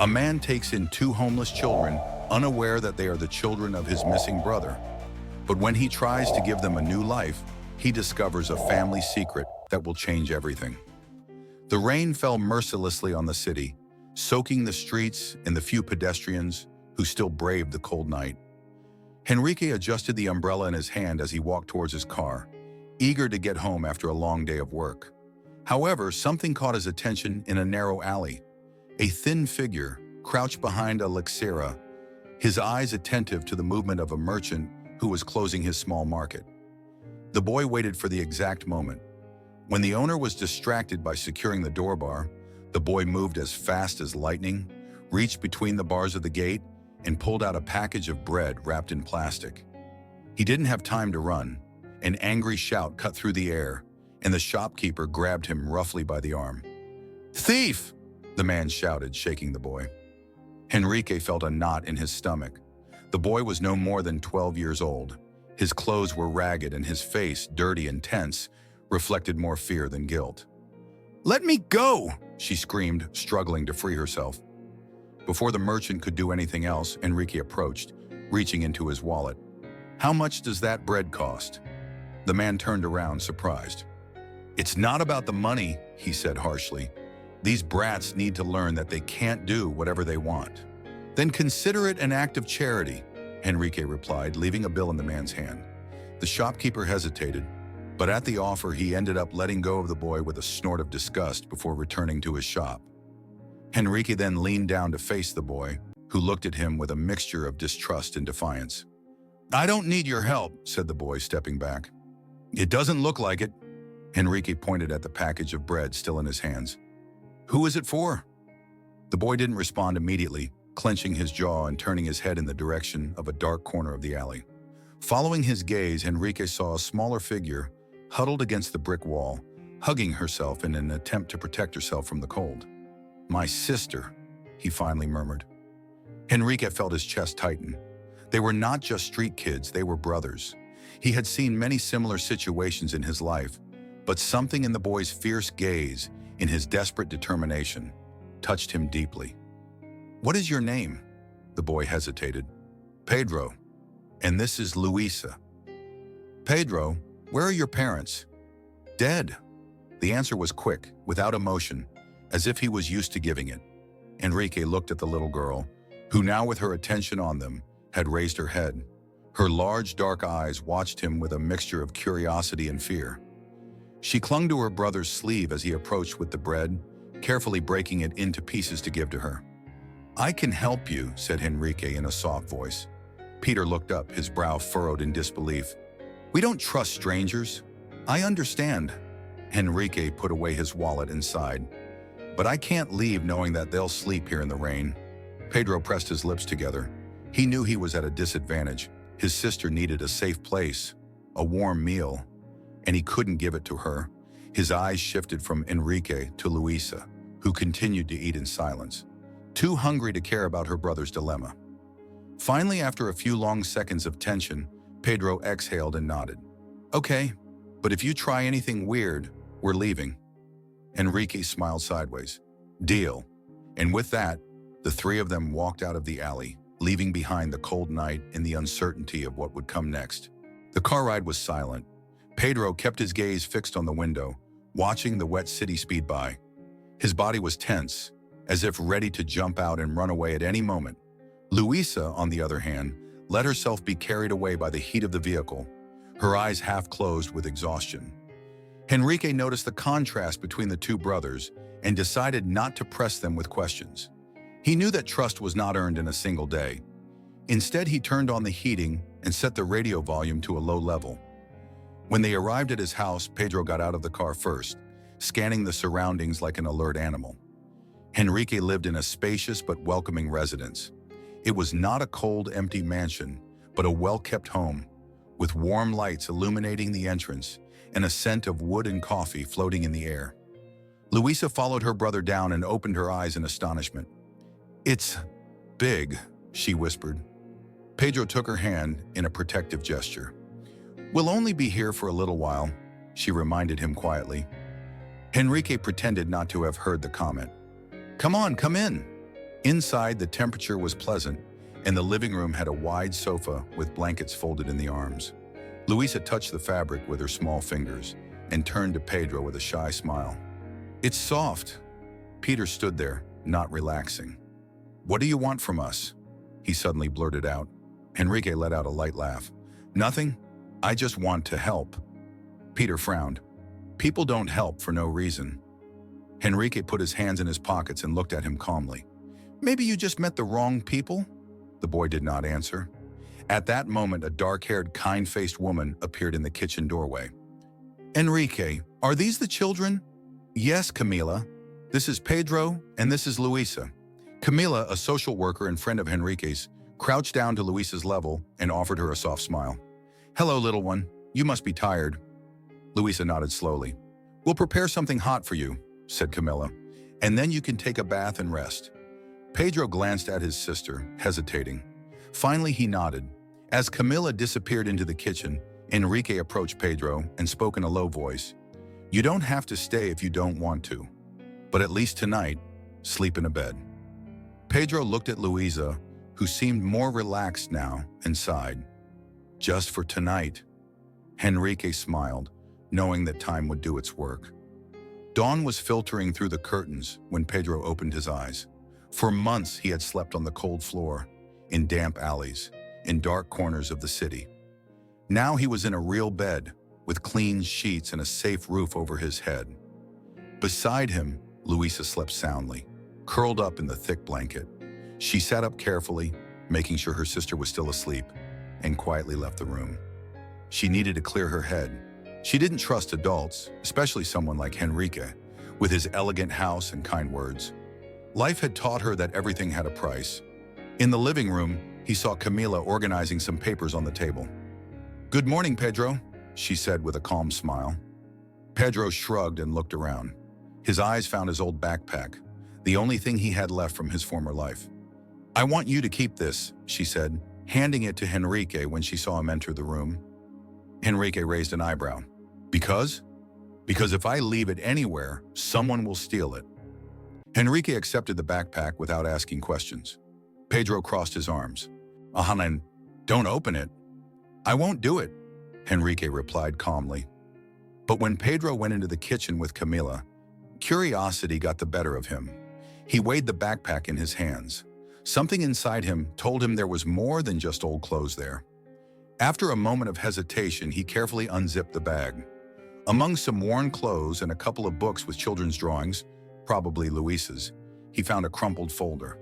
A man takes in two homeless children, unaware that they are the children of his missing brother. But when he tries to give them a new life, he discovers a family secret that will change everything. The rain fell mercilessly on the city, soaking the streets and the few pedestrians who still braved the cold night. Enrique adjusted the umbrella in his hand as he walked towards his car, eager to get home after a long day of work. However, something caught his attention in a narrow alley. A thin figure crouched behind a lixera, his eyes attentive to the movement of a merchant who was closing his small market. The boy waited for the exact moment. When the owner was distracted by securing the door bar, the boy moved as fast as lightning, reached between the bars of the gate, and pulled out a package of bread wrapped in plastic. He didn't have time to run. An angry shout cut through the air, and the shopkeeper grabbed him roughly by the arm. "Thief!" the man shouted, shaking the boy. Enrique felt a knot in his stomach. The boy was no more than 12 years old. His clothes were ragged and his face, dirty and tense, reflected more fear than guilt. "Let me go!" she screamed, struggling to free herself. Before the merchant could do anything else, Enrique approached, reaching into his wallet. "How much does that bread cost?" The man turned around, surprised. "It's not about the money," he said harshly. "These brats need to learn that they can't do whatever they want." "Then consider it an act of charity," Enrique replied, leaving a bill in the man's hand. The shopkeeper hesitated, but at the offer he ended up letting go of the boy with a snort of disgust before returning to his shop. Enrique then leaned down to face the boy, who looked at him with a mixture of distrust and defiance. "I don't need your help," said the boy, stepping back. "It doesn't look like it." Enrique pointed at the package of bread still in his hands. "Who is it for?" The boy didn't respond immediately, clenching his jaw and turning his head in the direction of a dark corner of the alley. Following his gaze, Enrique saw a smaller figure huddled against the brick wall, hugging herself in an attempt to protect herself from the cold. "My sister," he finally murmured. Enrique felt his chest tighten. They were not just street kids, they were brothers. He had seen many similar situations in his life, but something in the boy's fierce gaze, in his desperate determination, touched him deeply. "What is your name?" The boy hesitated. "Pedro. And this is Luisa." "Pedro, where are your parents?" "Dead." The answer was quick, without emotion, as if he was used to giving it. Enrique looked at the little girl, who now with her attention on them, had raised her head. Her large dark eyes watched him with a mixture of curiosity and fear. She clung to her brother's sleeve as he approached with the bread, carefully breaking it into pieces to give to her. "I can help you," said Enrique in a soft voice. Peter looked up, his brow furrowed in disbelief. "We don't trust strangers." "I understand." Enrique put away his wallet and sighed. "But I can't leave knowing that they'll sleep here in the rain." Pedro pressed his lips together. He knew he was at a disadvantage. His sister needed a safe place, a warm meal, and he couldn't give it to her. His eyes shifted from Enrique to Luisa, who continued to eat in silence, too hungry to care about her brother's dilemma. Finally, after a few long seconds of tension, Pedro exhaled and nodded. "Okay, but if you try anything weird, we're leaving." Enrique smiled sideways. "Deal." And with that, the three of them walked out of the alley, leaving behind the cold night and the uncertainty of what would come next. The car ride was silent. Pedro kept his gaze fixed on the window, watching the wet city speed by. His body was tense, as if ready to jump out and run away at any moment. Luisa, on the other hand, let herself be carried away by the heat of the vehicle, her eyes half closed with exhaustion. Enrique noticed the contrast between the two brothers and decided not to press them with questions. He knew that trust was not earned in a single day. Instead, he turned on the heating and set the radio volume to a low level. When they arrived at his house, Pedro got out of the car first, scanning the surroundings like an alert animal. Enrique lived in a spacious but welcoming residence. It was not a cold, empty mansion, but a well-kept home, with warm lights illuminating the entrance and a scent of wood and coffee floating in the air. Luisa followed her brother down and opened her eyes in astonishment. "It's big," she whispered. Pedro took her hand in a protective gesture. "We'll only be here for a little while," she reminded him quietly. Enrique pretended not to have heard the comment. "Come on, come in." Inside, the temperature was pleasant, and the living room had a wide sofa with blankets folded in the arms. Luisa touched the fabric with her small fingers and turned to Pedro with a shy smile. "It's soft." Peter stood there, not relaxing. "What do you want from us?" he suddenly blurted out. Enrique let out a light laugh. "Nothing. I just want to help." Peter frowned. "People don't help for no reason." Enrique put his hands in his pockets and looked at him calmly. "Maybe you just met the wrong people?" The boy did not answer. At that moment, a dark-haired, kind-faced woman appeared in the kitchen doorway. "Enrique, are these the children?" "Yes, Camila. This is Pedro, and this is Luisa." Camila, a social worker and friend of Enrique's, crouched down to Luisa's level and offered her a soft smile. "Hello, little one. You must be tired." Luisa nodded slowly. "We'll prepare something hot for you," said Camila, "and then you can take a bath and rest." Pedro glanced at his sister, hesitating. Finally, he nodded. As Camila disappeared into the kitchen, Enrique approached Pedro and spoke in a low voice. "You don't have to stay if you don't want to, but at least tonight, sleep in a bed." Pedro looked at Luisa, who seemed more relaxed now, and sighed. "Just for tonight." Enrique smiled, knowing that time would do its work. Dawn was filtering through the curtains when Pedro opened his eyes. For months, he had slept on the cold floor, in damp alleys, in dark corners of the city. Now he was in a real bed, with clean sheets and a safe roof over his head. Beside him, Luisa slept soundly, curled up in the thick blanket. She sat up carefully, making sure her sister was still asleep, and quietly left the room. She needed to clear her head. She didn't trust adults, especially someone like Enrique, with his elegant house and kind words. Life had taught her that everything had a price. In the living room, he saw Camila organizing some papers on the table. "Good morning, Pedro," she said with a calm smile. Pedro shrugged and looked around. His eyes found his old backpack, the only thing he had left from his former life. "I want you to keep this," she said, handing it to Enrique when she saw him enter the room. Enrique raised an eyebrow. "Because?" "Because if I leave it anywhere, someone will steal it." Enrique accepted the backpack without asking questions. Pedro crossed his arms. "Ahanan, don't open it." "I won't do it," Enrique replied calmly. But when Pedro went into the kitchen with Camila, curiosity got the better of him. He weighed the backpack in his hands. Something inside him told him there was more than just old clothes there. After a moment of hesitation, he carefully unzipped the bag. Among some worn clothes and a couple of books with children's drawings, probably Luisa's, he found a crumpled folder.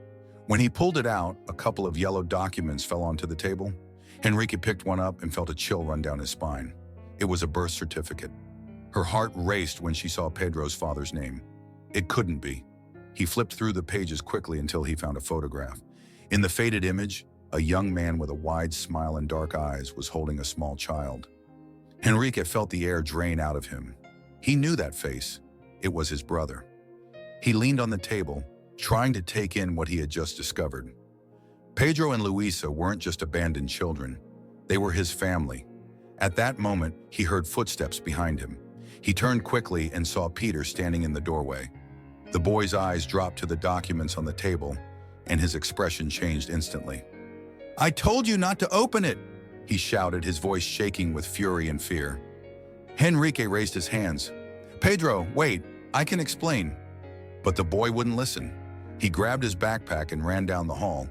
When he pulled it out, a couple of yellow documents fell onto the table. Enrique picked one up and felt a chill run down his spine. It was a birth certificate. Her heart raced when she saw Pedro's father's name. It couldn't be. He flipped through the pages quickly until he found a photograph. In the faded image, a young man with a wide smile and dark eyes was holding a small child. Enrique felt the air drain out of him. He knew that face. It was his brother. He leaned on the table, trying to take in what he had just discovered. Pedro and Luisa weren't just abandoned children. They were his family. At that moment, he heard footsteps behind him. He turned quickly and saw Peter standing in the doorway. The boy's eyes dropped to the documents on the table, and his expression changed instantly. "I told you not to open it!" he shouted, his voice shaking with fury and fear. Enrique raised his hands. "Pedro, wait, I can explain." But the boy wouldn't listen. He grabbed his backpack and ran down the hall.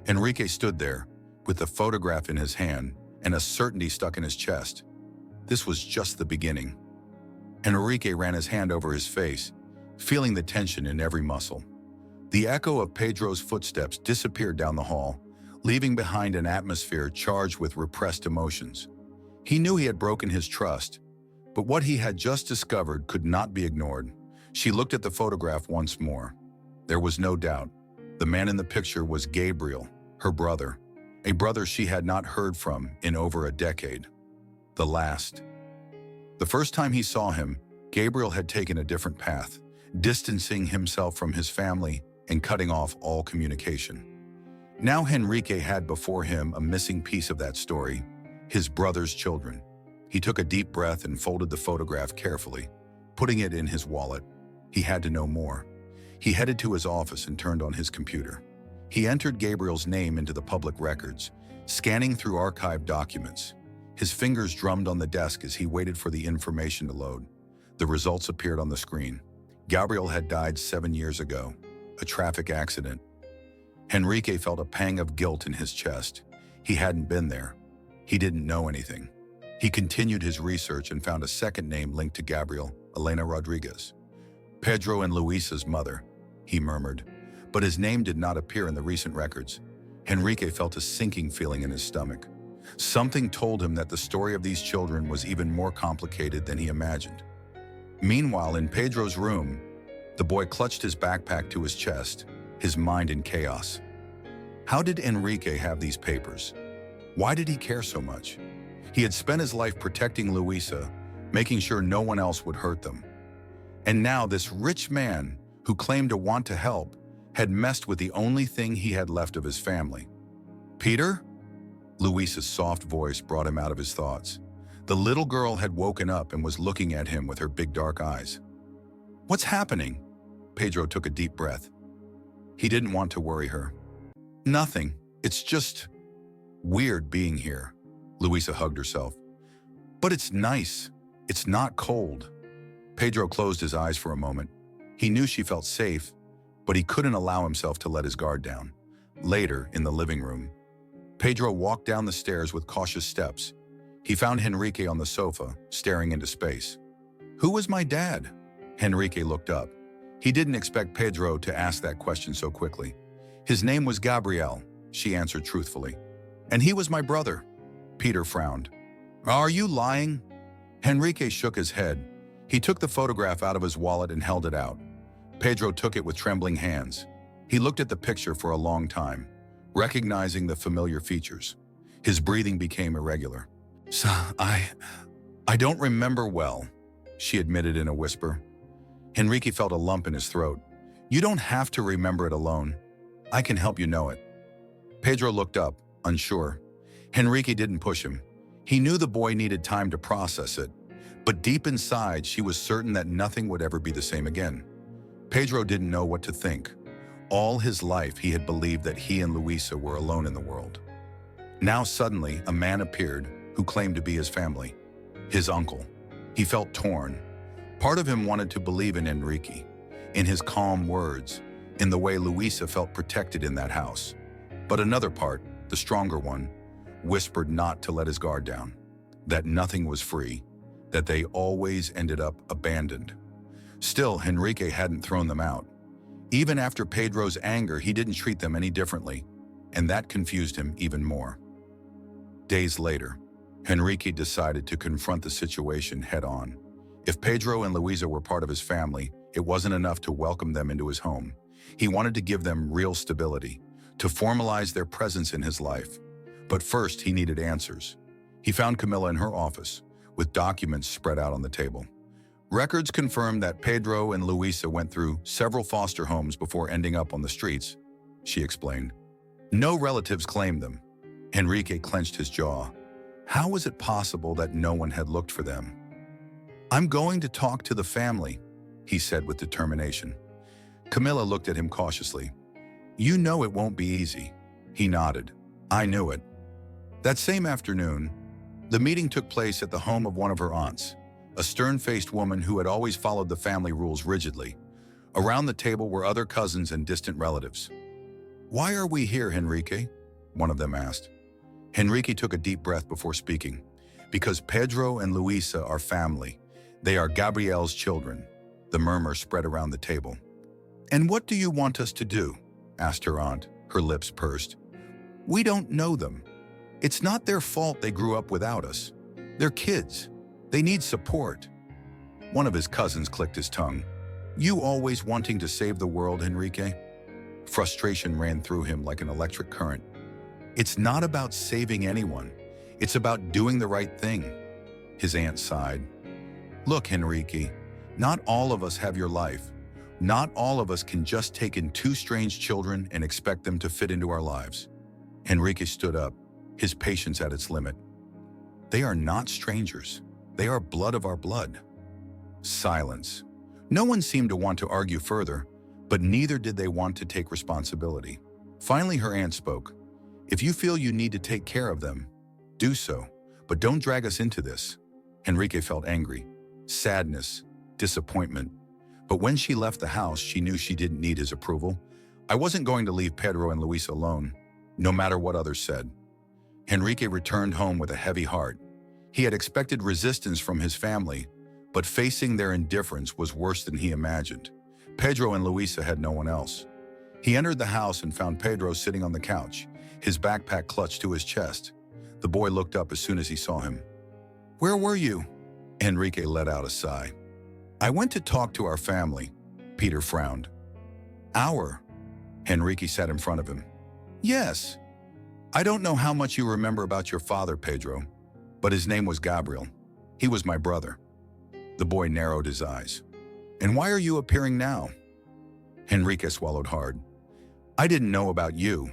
Enrique stood there, with the photograph in his hand and a certainty stuck in his chest. This was just the beginning. Enrique ran his hand over his face, feeling the tension in every muscle. The echo of Pedro's footsteps disappeared down the hall, leaving behind an atmosphere charged with repressed emotions. He knew he had broken his trust, but what he had just discovered could not be ignored. She looked at the photograph once more. There was no doubt. The man in the picture was Gabriel, her brother, a brother she had not heard from in over a decade. The last. The first time he saw him, Gabriel had taken a different path, distancing himself from his family and cutting off all communication. Now Enrique had before him a missing piece of that story, his brother's children. He took a deep breath and folded the photograph carefully, putting it in his wallet. He had to know more. He headed to his office and turned on his computer. He entered Gabriel's name into the public records, scanning through archived documents. His fingers drummed on the desk as he waited for the information to load. The results appeared on the screen. Gabriel had died 7 years ago, a traffic accident. Henrique felt a pang of guilt in his chest. He hadn't been there. He didn't know anything. He continued his research and found a second name linked to Gabriel, Elena Rodriguez. Pedro and Luisa's mother, he murmured, but his name did not appear in the recent records. Henrique felt a sinking feeling in his stomach. Something told him that the story of these children was even more complicated than he imagined. Meanwhile, in Pedro's room, the boy clutched his backpack to his chest, his mind in chaos. How did Henrique have these papers? Why did he care so much? He had spent his life protecting Luisa, making sure no one else would hurt them. And now this rich man, who claimed to want to help, had messed with the only thing he had left of his family. "Peter?" Luisa's soft voice brought him out of his thoughts. The little girl had woken up and was looking at him with her big dark eyes. "What's happening?" Pedro took a deep breath. He didn't want to worry her. "Nothing. It's just weird being here." Luisa hugged herself. "But it's nice. It's not cold." Pedro closed his eyes for a moment. He knew she felt safe, but he couldn't allow himself to let his guard down. Later, in the living room, Pedro walked down the stairs with cautious steps. He found Henrique on the sofa, staring into space. "Who was my dad?" Henrique looked up. He didn't expect Pedro to ask that question so quickly. "His name was Gabriel," she answered truthfully. "And he was my brother." Peter frowned. "Are you lying?" Henrique shook his head. He took the photograph out of his wallet and held it out. Pedro took it with trembling hands. He looked at the picture for a long time, recognizing the familiar features. His breathing became irregular. "So, I don't remember well," she admitted in a whisper. Henrique felt a lump in his throat. "You don't have to remember it alone. I can help you know it." Pedro looked up, unsure. Henrique didn't push him. He knew the boy needed time to process it, but deep inside, she was certain that nothing would ever be the same again. Pedro didn't know what to think. All his life, he had believed that he and Luisa were alone in the world. Now suddenly, a man appeared who claimed to be his family, his uncle. He felt torn. Part of him wanted to believe in Henrique, in his calm words, in the way Luisa felt protected in that house. But another part, the stronger one, whispered not to let his guard down, that nothing was free, that they always ended up abandoned. Still, Henrique hadn't thrown them out. Even after Pedro's anger, he didn't treat them any differently, and that confused him even more. Days later, Henrique decided to confront the situation head-on. If Pedro and Luisa were part of his family, it wasn't enough to welcome them into his home. He wanted to give them real stability, to formalize their presence in his life. But first, he needed answers. He found Camilla in her office, with documents spread out on the table. Records confirmed that Pedro and Luisa went through several foster homes before ending up on the streets, she explained. No relatives claimed them. Henrique clenched his jaw. How was it possible that no one had looked for them? "I'm going to talk to the family," he said with determination. Camilla looked at him cautiously. "You know it won't be easy." He nodded. "I knew it." That same afternoon, the meeting took place at the home of one of her aunts, a stern-faced woman who had always followed the family rules rigidly. Around the table were other cousins and distant relatives. "Why are we here, Henrique?" one of them asked. Henrique took a deep breath before speaking. "Because Pedro and Luisa are family. They are Gabriel's children." The murmur spread around the table. "And what do you want us to do?" asked her aunt, her lips pursed. "We don't know them. It's not their fault they grew up without us. They're kids. They need support." One of his cousins clicked his tongue. "You always wanting to save the world, Henrique?" Frustration ran through him like an electric current. "It's not about saving anyone. It's about doing the right thing." His aunt sighed. "Look, Henrique, not all of us have your life. Not all of us can just take in two strange children and expect them to fit into our lives." Henrique stood up, his patience at its limit. "They are not strangers. They are blood of our blood." Silence. No one seemed to want to argue further, but neither did they want to take responsibility. Finally, her aunt spoke. If you feel you need to take care of them, do so, but don't drag us into this. Enrique felt angry, sadness, disappointment. But when she left the house, she knew she didn't need his approval. I wasn't going to leave Pedro and Luisa alone, no matter what others said. Enrique returned home with a heavy heart. He had expected resistance from his family, but facing their indifference was worse than he imagined. Pedro and Luisa had no one else. He entered the house and found Pedro sitting on the couch, his backpack clutched to his chest. The boy looked up as soon as he saw him. "Where were you?" Enrique let out a sigh. "I went to talk to our family." Peter frowned. "Our?" Enrique sat in front of him. "Yes. I don't know how much you remember about your father, Pedro, but his name was Gabriel. He was my brother." The boy narrowed his eyes. "And why are you appearing now?" Enrique swallowed hard. "I didn't know about you.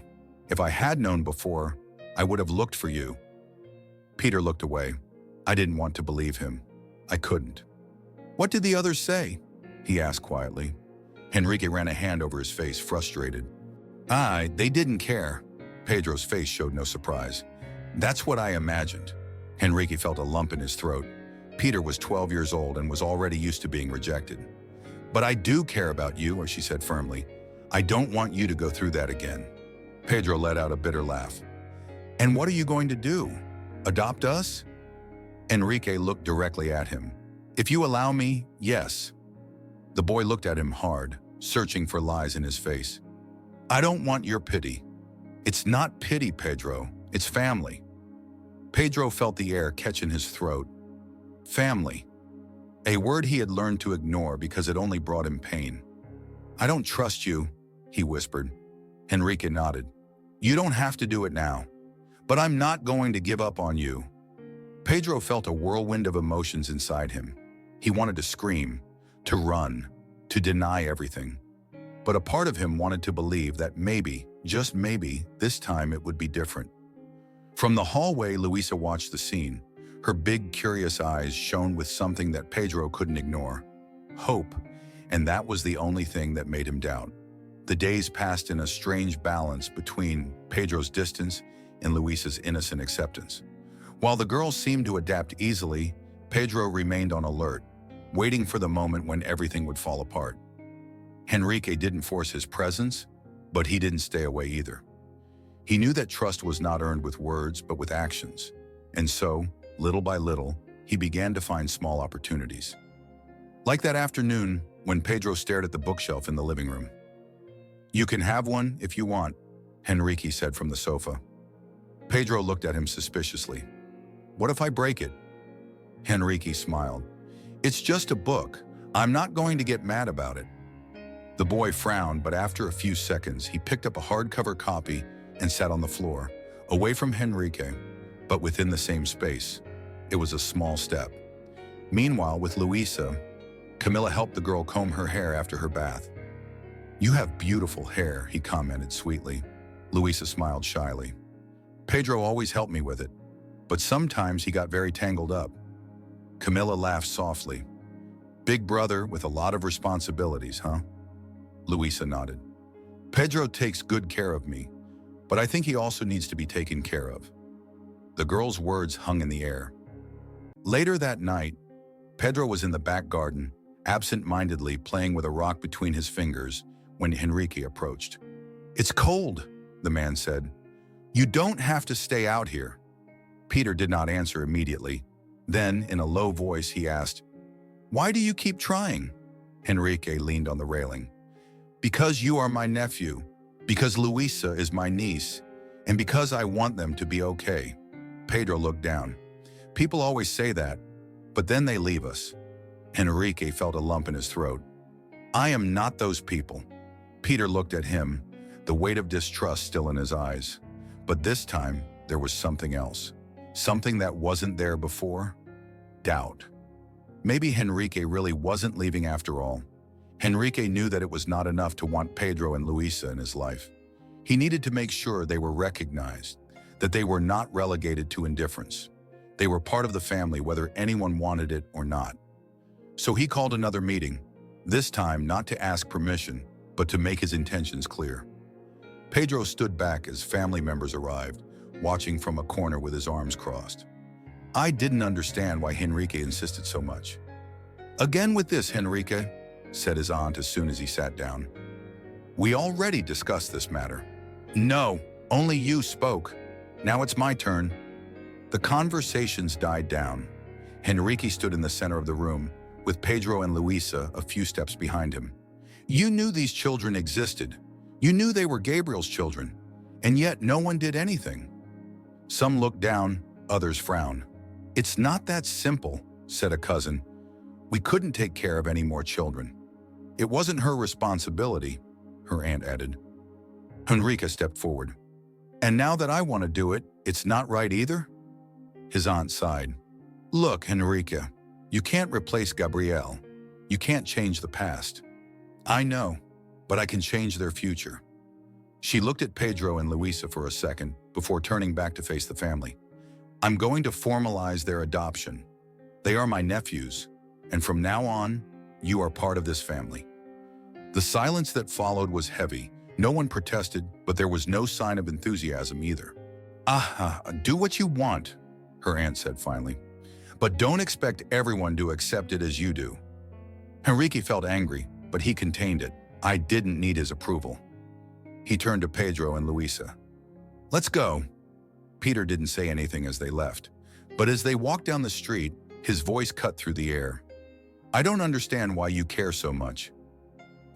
If I had known before, I would have looked for you." Peter looked away. I didn't want to believe him. I couldn't. "What did the others say?" he asked quietly. Enrique ran a hand over his face, frustrated. They didn't care." Pedro's face showed no surprise. "That's what I imagined." Enrique felt a lump in his throat. Peter was 12 years old and was already used to being rejected. "But I do care about you," she said firmly. "I don't want you to go through that again." Pedro let out a bitter laugh. "And what are you going to do? Adopt us?" Enrique looked directly at him. "If you allow me, yes." The boy looked at him hard, searching for lies in his face. "I don't want your pity." "It's not pity, Pedro. It's family." Pedro felt the air catch in his throat. Family. A word he had learned to ignore because it only brought him pain. "I don't trust you," he whispered. Enrique nodded. "You don't have to do it now. But I'm not going to give up on you." Pedro felt a whirlwind of emotions inside him. He wanted to scream, to run, to deny everything. But a part of him wanted to believe that maybe, just maybe, this time it would be different. From the hallway, Luisa watched the scene. Her big, curious eyes shone with something that Pedro couldn't ignore. Hope. And that was the only thing that made him doubt. The days passed in a strange balance between Pedro's distance and Luisa's innocent acceptance. While the girl seemed to adapt easily, Pedro remained on alert, waiting for the moment when everything would fall apart. Enrique didn't force his presence, but he didn't stay away either. He knew that trust was not earned with words, but with actions. And so, little by little, he began to find small opportunities. Like that afternoon when Pedro stared at the bookshelf in the living room. "You can have one if you want," Enrique said from the sofa. Pedro looked at him suspiciously. "What if I break it?" Enrique smiled. "It's just a book. I'm not going to get mad about it." The boy frowned, but after a few seconds, he picked up a hardcover copy and sat on the floor, away from Enrique, but within the same space. It was a small step. Meanwhile, with Luisa, Camilla helped the girl comb her hair after her bath. "You have beautiful hair," he commented sweetly. Luisa smiled shyly. "Pedro always helped me with it, but sometimes he got very tangled up." Camilla laughed softly. "Big brother with a lot of responsibilities, huh?" Luisa nodded. "Pedro takes good care of me, but I think he also needs to be taken care of." The girl's words hung in the air. Later that night, Pedro was in the back garden, absent-mindedly playing with a rock between his fingers when Enrique approached. "It's cold," the man said. "You don't have to stay out here." Peter did not answer immediately. Then, in a low voice, he asked, "Why do you keep trying?" Enrique leaned on the railing. "Because you are my nephew, because Luisa is my niece, and because I want them to be okay." Pedro looked down. "People always say that, but then they leave us." Enrique felt a lump in his throat. "I am not those people." Peter looked at him, the weight of distrust still in his eyes. But this time, there was something else. Something that wasn't there before. Doubt. Maybe Enrique really wasn't leaving after all. Enrique knew that it was not enough to want Pedro and Luisa in his life. He needed to make sure they were recognized, that they were not relegated to indifference. They were part of the family whether anyone wanted it or not. So he called another meeting, this time not to ask permission, but to make his intentions clear. Pedro stood back as family members arrived, watching from a corner with his arms crossed. I didn't understand why Henrique insisted so much. "Again with this, Henrique," said his aunt as soon as he sat down. "We already discussed this matter." "No, only you spoke. Now it's my turn." The conversations died down. Henrique stood in the center of the room, with Pedro and Luisa a few steps behind him. "You knew these children existed. You knew they were Gabriel's children, and yet no one did anything." Some looked down, others frowned. "It's not that simple," said a cousin. "We couldn't take care of any more children." "It wasn't her responsibility," her aunt added. Henrique stepped forward. "And now that I want to do it, it's not right either?" His aunt sighed. "Look, Henrique, you can't replace Gabriel. You can't change the past. I know, but I can change their future." She looked at Pedro and Luisa for a second before turning back to face the family. "I'm going to formalize their adoption. They are my nephews, and from now on, you are part of this family." The silence that followed was heavy. No one protested, but there was no sign of enthusiasm either. Do what you want," her aunt said finally. "But don't expect everyone to accept it as you do." Henrique felt angry, but he contained it. I didn't need his approval. He turned to Pedro and Luisa. "Let's go." Peter didn't say anything as they left, but as they walked down the street, his voice cut through the air. "I don't understand why you care so much."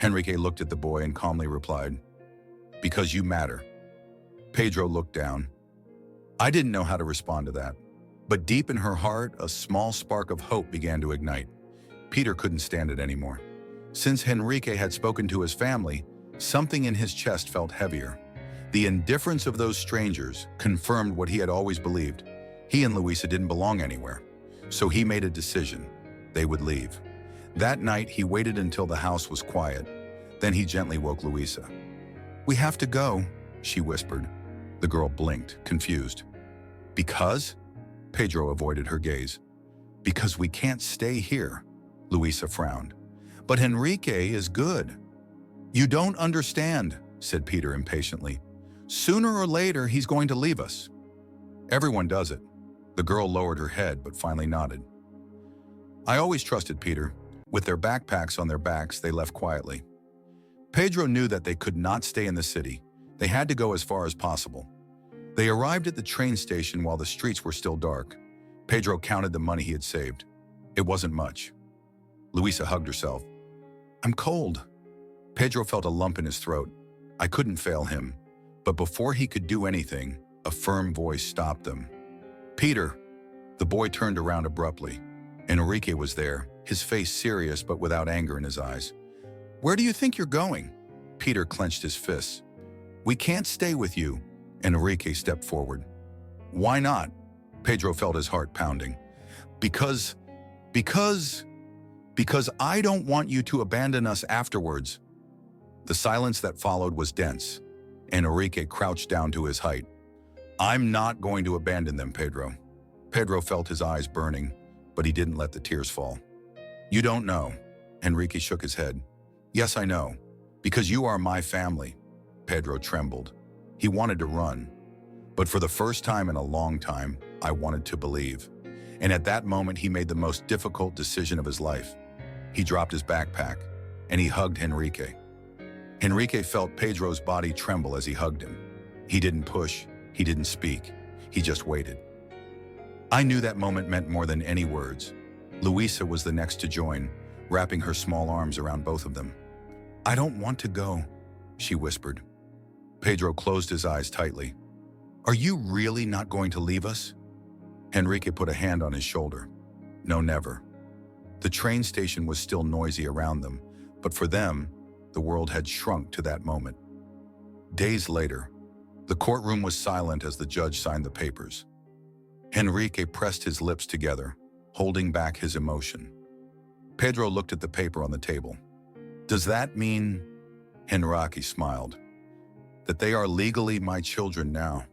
Henrique looked at the boy and calmly replied, "Because you matter." Pedro looked down. I didn't know how to respond to that, but deep in her heart, a small spark of hope began to ignite. Peter couldn't stand it anymore. Since Henrique had spoken to his family, something in his chest felt heavier. The indifference of those strangers confirmed what he had always believed. He and Luisa didn't belong anywhere. So he made a decision. They would leave. That night, he waited until the house was quiet. Then he gently woke Luisa. "We have to go," she whispered. The girl blinked, confused. "Because?" Pedro avoided her gaze. "Because we can't stay here," Luisa frowned. "But Henrique is good." "You don't understand," said Peter impatiently. "Sooner or later, he's going to leave us." "Everyone does it." The girl lowered her head, but finally nodded. I always trusted Peter. With their backpacks on their backs, they left quietly. Pedro knew that they could not stay in the city. They had to go as far as possible. They arrived at the train station while the streets were still dark. Pedro counted the money he had saved. It wasn't much. Luisa hugged herself. "I'm cold." Pedro felt a lump in his throat. I couldn't fail him. But before he could do anything, a firm voice stopped them. "Peter." The boy turned around abruptly. Enrique was there, his face serious but without anger in his eyes. "Where do you think you're going?" Peter clenched his fists. "We can't stay with you." Enrique stepped forward. "Why not?" Pedro felt his heart pounding. Because I don't want you to abandon us afterwards." The silence that followed was dense. Enrique crouched down to his height. "I'm not going to abandon them, Pedro." Pedro felt his eyes burning, but he didn't let the tears fall. "You don't know." Enrique shook his head. "Yes, I know. Because you are my family." Pedro trembled. He wanted to run. But for the first time in a long time, I wanted to believe. And at that moment, he made the most difficult decision of his life. He dropped his backpack, and he hugged Enrique. Enrique felt Pedro's body tremble as he hugged him. He didn't push. He didn't speak. He just waited. I knew that moment meant more than any words. Luisa was the next to join, wrapping her small arms around both of them. "I don't want to go," she whispered. Pedro closed his eyes tightly. "Are you really not going to leave us?" Enrique put a hand on his shoulder. "No, never." The train station was still noisy around them, but for them, the world had shrunk to that moment. Days later, the courtroom was silent as the judge signed the papers. Enrique pressed his lips together, holding back his emotion. Pedro looked at the paper on the table. "Does that mean," Enrique smiled, "that they are legally my children now?"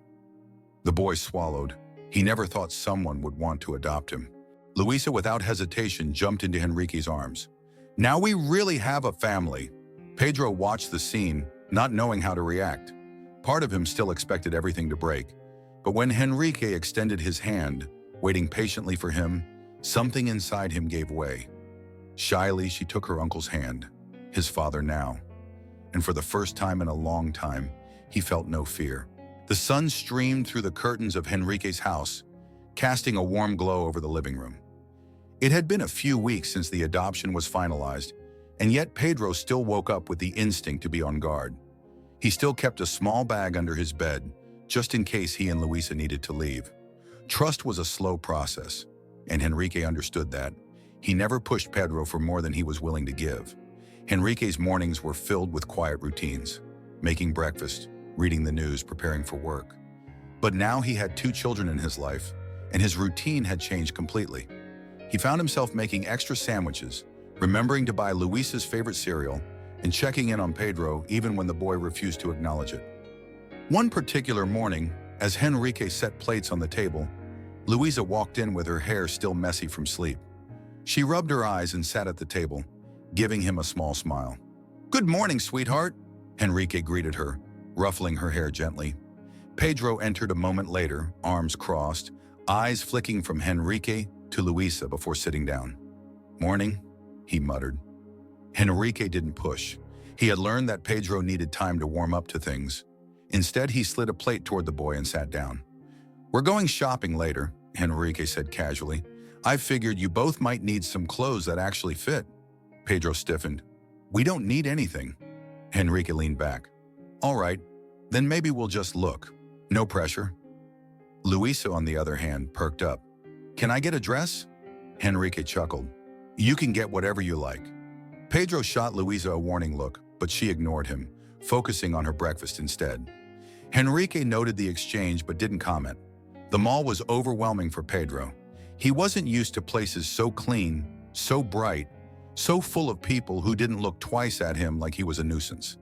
The boy swallowed. He never thought someone would want to adopt him. Luisa, without hesitation, jumped into Enrique's arms. "Now we really have a family." Pedro watched the scene, not knowing how to react. Part of him still expected everything to break, but when Henrique extended his hand, waiting patiently for him, something inside him gave way. Shyly, she took her uncle's hand, his father now, and for the first time in a long time, he felt no fear. The sun streamed through the curtains of Henrique's house, casting a warm glow over the living room. It had been a few weeks since the adoption was finalized, and yet Pedro still woke up with the instinct to be on guard. He still kept a small bag under his bed, just in case he and Luisa needed to leave. Trust was a slow process, and Henrique understood that. He never pushed Pedro for more than he was willing to give. Henrique's mornings were filled with quiet routines, making breakfast, reading the news, preparing for work. But now he had 2 children in his life, and his routine had changed completely. He found himself making extra sandwiches, remembering to buy Luisa's favorite cereal, and checking in on Pedro even when the boy refused to acknowledge it. One particular morning, as Henrique set plates on the table, Luisa walked in with her hair still messy from sleep. She rubbed her eyes and sat at the table, giving him a small smile. "Good morning, sweetheart," Henrique greeted her, ruffling her hair gently. Pedro entered a moment later, arms crossed, eyes flicking from Henrique to Luisa before sitting down. "Morning," he muttered. Henrique didn't push. He had learned that Pedro needed time to warm up to things. Instead, he slid a plate toward the boy and sat down. "We're going shopping later," Henrique said casually. "I figured you both might need some clothes that actually fit." Pedro stiffened. "We don't need anything." Henrique leaned back. "All right, then maybe we'll just look. No pressure." Luisa, on the other hand, perked up. "Can I get a dress?" Henrique chuckled. "You can get whatever you like." Pedro shot Luisa a warning look, but she ignored him, focusing on her breakfast instead. Henrique noted the exchange but didn't comment. The mall was overwhelming for Pedro. He wasn't used to places so clean, so bright, so full of people who didn't look twice at him like he was a nuisance.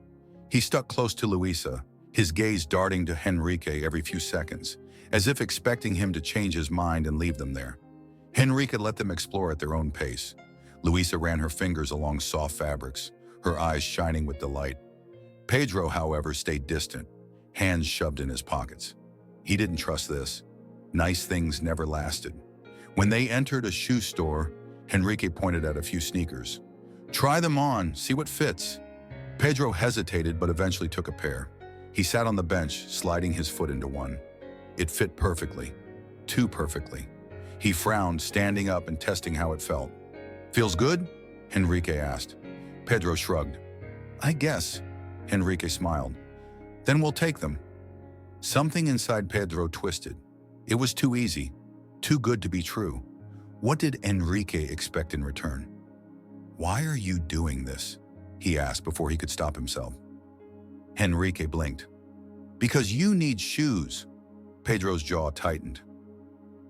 He stuck close to Luisa, his gaze darting to Henrique every few seconds, as if expecting him to change his mind and leave them there. Henrique let them explore at their own pace. Luisa ran her fingers along soft fabrics, her eyes shining with delight. Pedro, however, stayed distant, hands shoved in his pockets. He didn't trust this. Nice things never lasted. When they entered a shoe store, Henrique pointed at a few sneakers. "Try them on, see what fits." Pedro hesitated but eventually took a pair. He sat on the bench, sliding his foot into one. It fit perfectly. Too perfectly. He frowned, standing up and testing how it felt. "Feels good?" Henrique asked. Pedro shrugged. "I guess." Henrique smiled. "Then we'll take them." Something inside Pedro twisted. It was too easy, too good to be true. What did Henrique expect in return? "Why are you doing this?" he asked before he could stop himself. Henrique blinked. "Because you need shoes." Pedro's jaw tightened.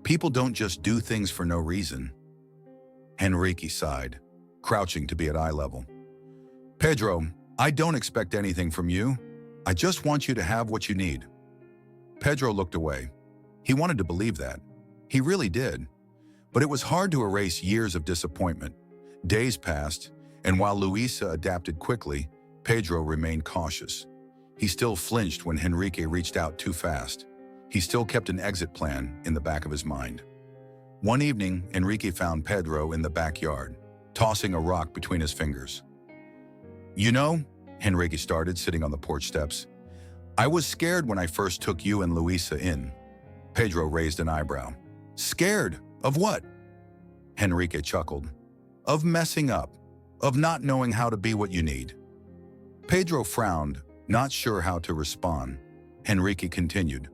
"People don't just do things for no reason." Henrique sighed, crouching to be at eye level. "Pedro, I don't expect anything from you. I just want you to have what you need." Pedro looked away. He wanted to believe that. He really did. But it was hard to erase years of disappointment. Days passed, and while Luisa adapted quickly, Pedro remained cautious. He still flinched when Henrique reached out too fast. He still kept an exit plan in the back of his mind. One evening, Henrique found Pedro in the backyard, tossing a rock between his fingers. "You know," Henrique started, sitting on the porch steps, "I was scared when I first took you and Luisa in." Pedro raised an eyebrow. "Scared? Of what?" Henrique chuckled. "Of messing up. Of not knowing how to be what you need." Pedro frowned, not sure how to respond. Henrique continued.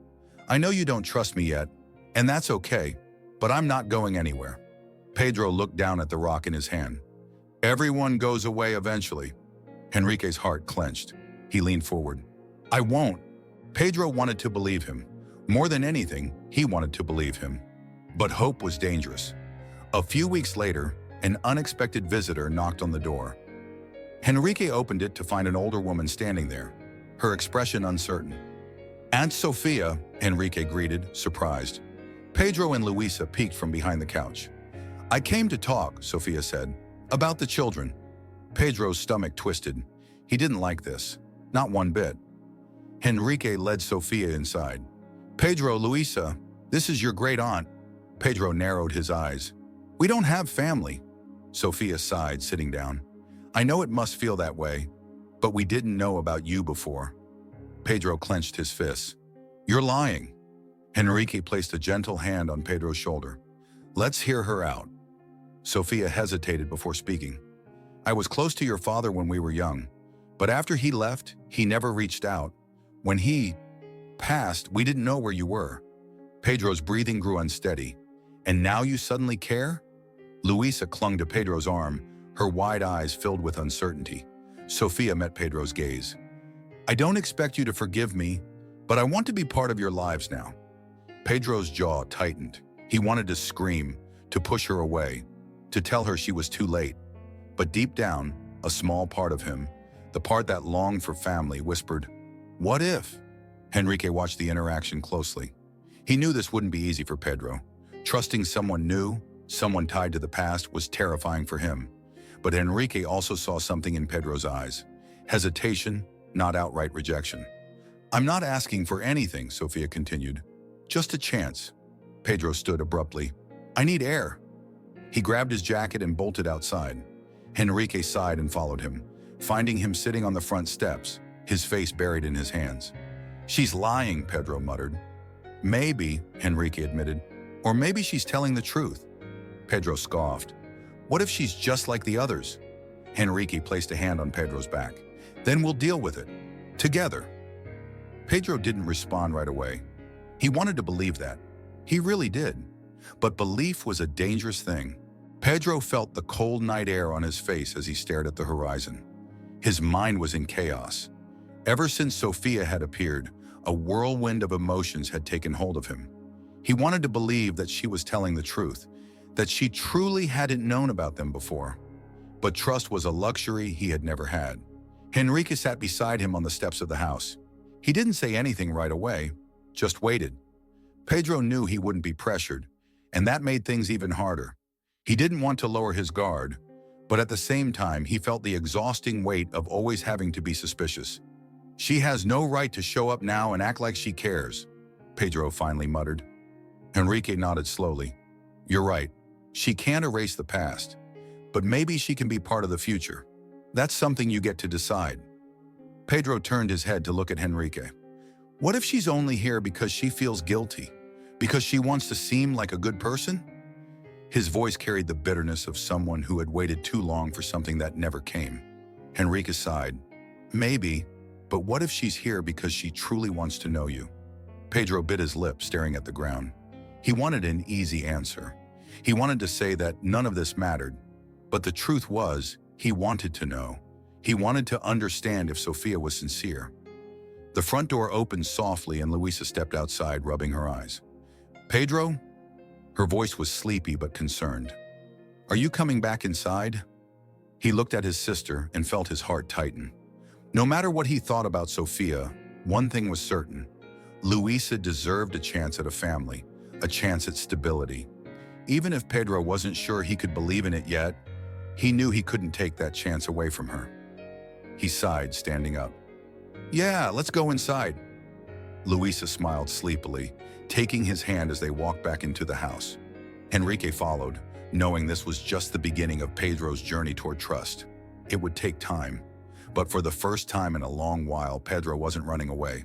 "I know you don't trust me yet, and that's okay, but I'm not going anywhere." Pedro looked down at the rock in his hand. "Everyone goes away eventually." Henrique's heart clenched. He leaned forward. "I won't." Pedro wanted to believe him. More than anything, he wanted to believe him. But hope was dangerous. A few weeks later, an unexpected visitor knocked on the door. Henrique opened it to find an older woman standing there, her expression uncertain. "Aunt Sophia," Henrique greeted, surprised. Pedro and Luisa peeked from behind the couch. "I came to talk," Sophia said, "about the children." Pedro's stomach twisted. He didn't like this. Not one bit. Enrique led Sofia inside. "Pedro, Luisa, this is your great aunt." Pedro narrowed his eyes. "We don't have family." Sofia sighed, sitting down. "I know it must feel that way, but we didn't know about you before." Pedro clenched his fists. "You're lying." Enrique placed a gentle hand on Pedro's shoulder. "Let's hear her out." Sofia hesitated before speaking. "I was close to your father when we were young, but after he left, he never reached out. When he passed, we didn't know where you were." Pedro's breathing grew unsteady. "And now you suddenly care?" Luisa clung to Pedro's arm, her wide eyes filled with uncertainty. Sofia met Pedro's gaze. "I don't expect you to forgive me, but I want to be part of your lives now." Pedro's jaw tightened. He wanted to scream, to push her away, to tell her she was too late. But deep down, a small part of him, the part that longed for family, whispered, "What if?" Enrique watched the interaction closely. He knew this wouldn't be easy for Pedro. Trusting someone new, someone tied to the past, was terrifying for him. But Enrique also saw something in Pedro's eyes. Hesitation, not outright rejection. "I'm not asking for anything," Sofia continued. "Just a chance." Pedro stood abruptly. "I need air." He grabbed his jacket and bolted outside. Enrique sighed and followed him, finding him sitting on the front steps, his face buried in his hands. "She's lying," Pedro muttered. "Maybe," Enrique admitted. "Or maybe she's telling the truth." Pedro scoffed. "What if she's just like the others?" Enrique placed a hand on Pedro's back. "Then we'll deal with it. Together." Pedro didn't respond right away. He wanted to believe that. He really did. But belief was a dangerous thing. Pedro felt the cold night air on his face as he stared at the horizon. His mind was in chaos. Ever since Sofia had appeared, a whirlwind of emotions had taken hold of him. He wanted to believe that she was telling the truth, that she truly hadn't known about them before. But trust was a luxury he had never had. Enrique sat beside him on the steps of the house. He didn't say anything right away, just waited. Pedro knew he wouldn't be pressured, and that made things even harder. He didn't want to lower his guard, but at the same time he felt the exhausting weight of always having to be suspicious. "She has no right to show up now and act like she cares," Pedro finally muttered. Enrique nodded slowly. "You're right. She can't erase the past, but maybe she can be part of the future. That's something you get to decide." Pedro turned his head to look at Enrique. "What if she's only here because she feels guilty? Because she wants to seem like a good person?" His voice carried the bitterness of someone who had waited too long for something that never came. Enrique sighed. "Maybe, but what if she's here because she truly wants to know you?" Pedro bit his lip, staring at the ground. He wanted an easy answer. He wanted to say that none of this mattered. But the truth was, he wanted to know. He wanted to understand if Sofia was sincere. The front door opened softly and Luisa stepped outside, rubbing her eyes. "Pedro?" Her voice was sleepy but concerned. "Are you coming back inside?" He looked at his sister and felt his heart tighten. No matter what he thought about Sofia, one thing was certain. Luisa deserved a chance at a family, a chance at stability. Even if Pedro wasn't sure he could believe in it yet, he knew he couldn't take that chance away from her. He sighed, standing up. "Yeah, let's go inside." Luisa smiled sleepily, taking his hand as they walked back into the house. Enrique followed, knowing this was just the beginning of Pedro's journey toward trust. It would take time, but for the first time in a long while, Pedro wasn't running away.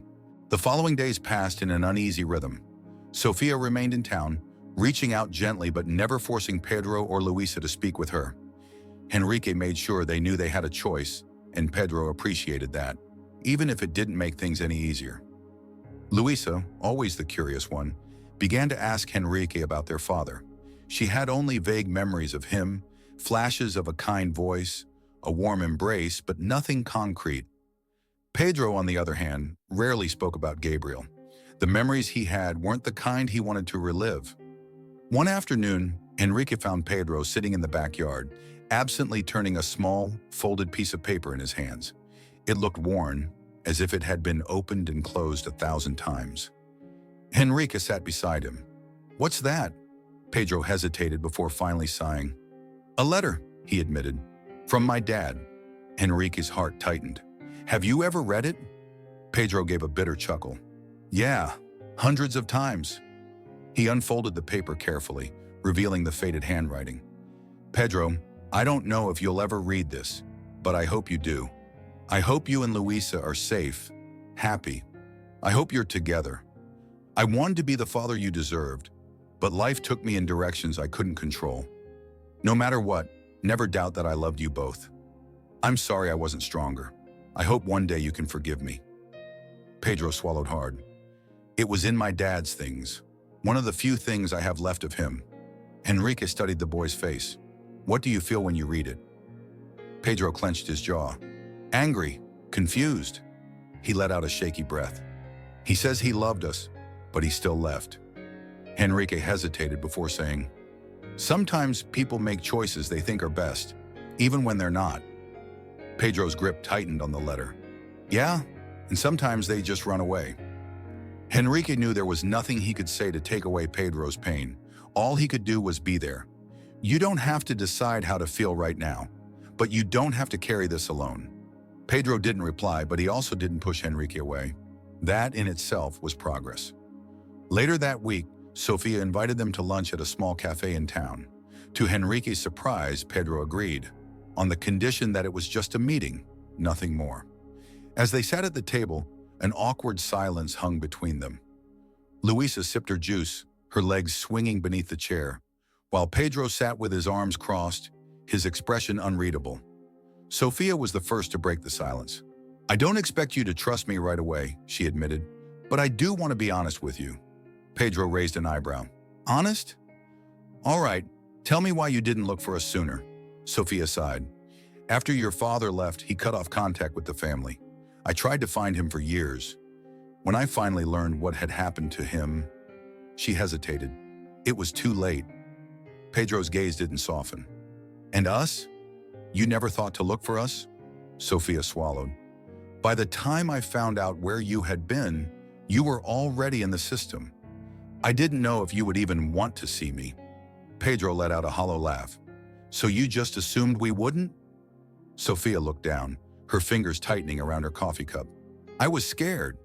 The following days passed in an uneasy rhythm. Sofia remained in town, reaching out gently but never forcing Pedro or Luisa to speak with her. Enrique made sure they knew they had a choice, and Pedro appreciated that, even if it didn't make things any easier. Luisa, always the curious one, began to ask Enrique about their father. She had only vague memories of him, flashes of a kind voice, a warm embrace, but nothing concrete. Pedro, on the other hand, rarely spoke about Gabriel. The memories he had weren't the kind he wanted to relive. One afternoon, Enrique found Pedro sitting in the backyard, absently turning a small, folded piece of paper in his hands. It looked worn, as if it had been opened and closed 1,000 times. Enrique sat beside him. "What's that?" Pedro hesitated before finally sighing. "A letter," he admitted. "From my dad." Enrique's heart tightened. "Have you ever read it?" Pedro gave a bitter chuckle. Yeah, hundreds of times. He unfolded the paper carefully, revealing the faded handwriting. Pedro, I don't know if you'll ever read this, but I hope you do. I hope you and Luisa are safe, happy. I hope you're together. I wanted to be the father you deserved, but life took me in directions I couldn't control. No matter what, never doubt that I loved you both. I'm sorry I wasn't stronger. I hope one day you can forgive me. Pedro swallowed hard. It was in my dad's things, one of the few things I have left of him. Enrique studied the boy's face. What do you feel when you read it? Pedro clenched his jaw. Angry, confused. He let out a shaky breath. He says he loved us, but he still left. Enrique hesitated before saying, sometimes people make choices they think are best, even when they're not. Pedro's grip tightened on the letter. Yeah, and sometimes they just run away. Enrique knew there was nothing he could say to take away Pedro's pain. All he could do was be there. You don't have to decide how to feel right now, but you don't have to carry this alone. Pedro didn't reply, but he also didn't push Enrique away. That in itself was progress. Later that week, Sofia invited them to lunch at a small cafe in town. To Enrique's surprise, Pedro agreed, on the condition that it was just a meeting, nothing more. As they sat at the table, an awkward silence hung between them. Luisa sipped her juice, her legs swinging beneath the chair, while Pedro sat with his arms crossed, his expression unreadable. Sofia was the first to break the silence. I don't expect you to trust me right away, she admitted, but I do want to be honest with you. Pedro raised an eyebrow. Honest? All right, tell me why you didn't look for us sooner. Sofia sighed. After your father left, he cut off contact with the family. I tried to find him for years. When I finally learned what had happened to him, she hesitated. It was too late. Pedro's gaze didn't soften. And us? You never thought to look for us? Sofia swallowed. By the time I found out where you had been, you were already in the system. I didn't know if you would even want to see me. Pedro let out a hollow laugh. So you just assumed we wouldn't? Sofia looked down, her fingers tightening around her coffee cup. I was scared.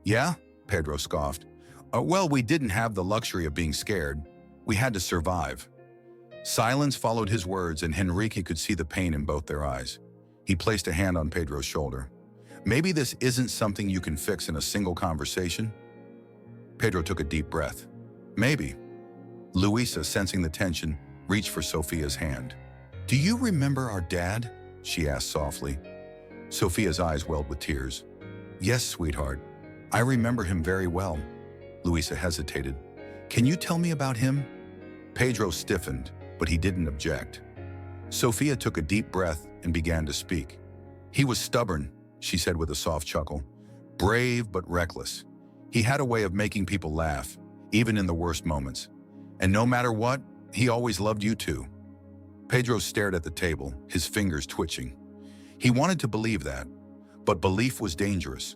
Yeah? Pedro scoffed. Well, we didn't have the luxury of being scared. We had to survive. Silence followed his words, and Enrique could see the pain in both their eyes. He placed a hand on Pedro's shoulder. Maybe this isn't something you can fix in a single conversation? Pedro took a deep breath. Maybe. Luisa, sensing the tension, reached for Sofia's hand. Do you remember our dad? She asked softly. Sofia's eyes welled with tears. Yes, sweetheart. I remember him very well. Luisa hesitated. Can you tell me about him? Pedro stiffened, but he didn't object. Sofia took a deep breath and began to speak. He was stubborn, she said with a soft chuckle. Brave but reckless. He had a way of making people laugh, even in the worst moments. And no matter what, he always loved you too. Pedro stared at the table, his fingers twitching. He wanted to believe that, but belief was dangerous.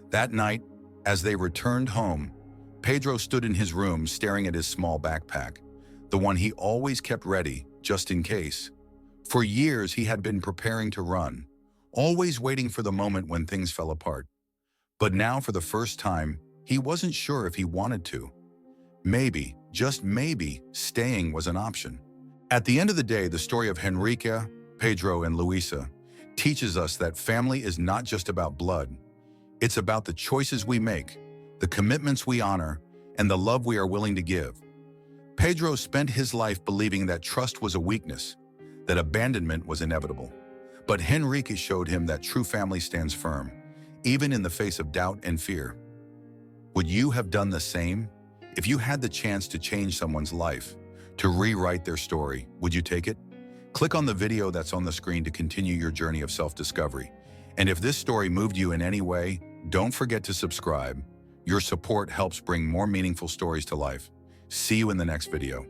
That night, as they returned home, Pedro stood in his room staring at his small backpack, the one he always kept ready, just in case. For years, he had been preparing to run, always waiting for the moment when things fell apart. But now, for the first time, he wasn't sure if he wanted to. Maybe, just maybe, staying was an option. At the end of the day, the story of Enrique, Pedro, and Luisa teaches us that family is not just about blood. It's about the choices we make, the commitments we honor, and the love we are willing to give. Pedro spent his life believing that trust was a weakness, that abandonment was inevitable. But Enrique showed him that true family stands firm, even in the face of doubt and fear. Would you have done the same? If you had the chance to change someone's life, to rewrite their story, would you take it? Click on the video that's on the screen to continue your journey of self-discovery. And if this story moved you in any way, don't forget to subscribe. Your support helps bring more meaningful stories to life. See you in the next video.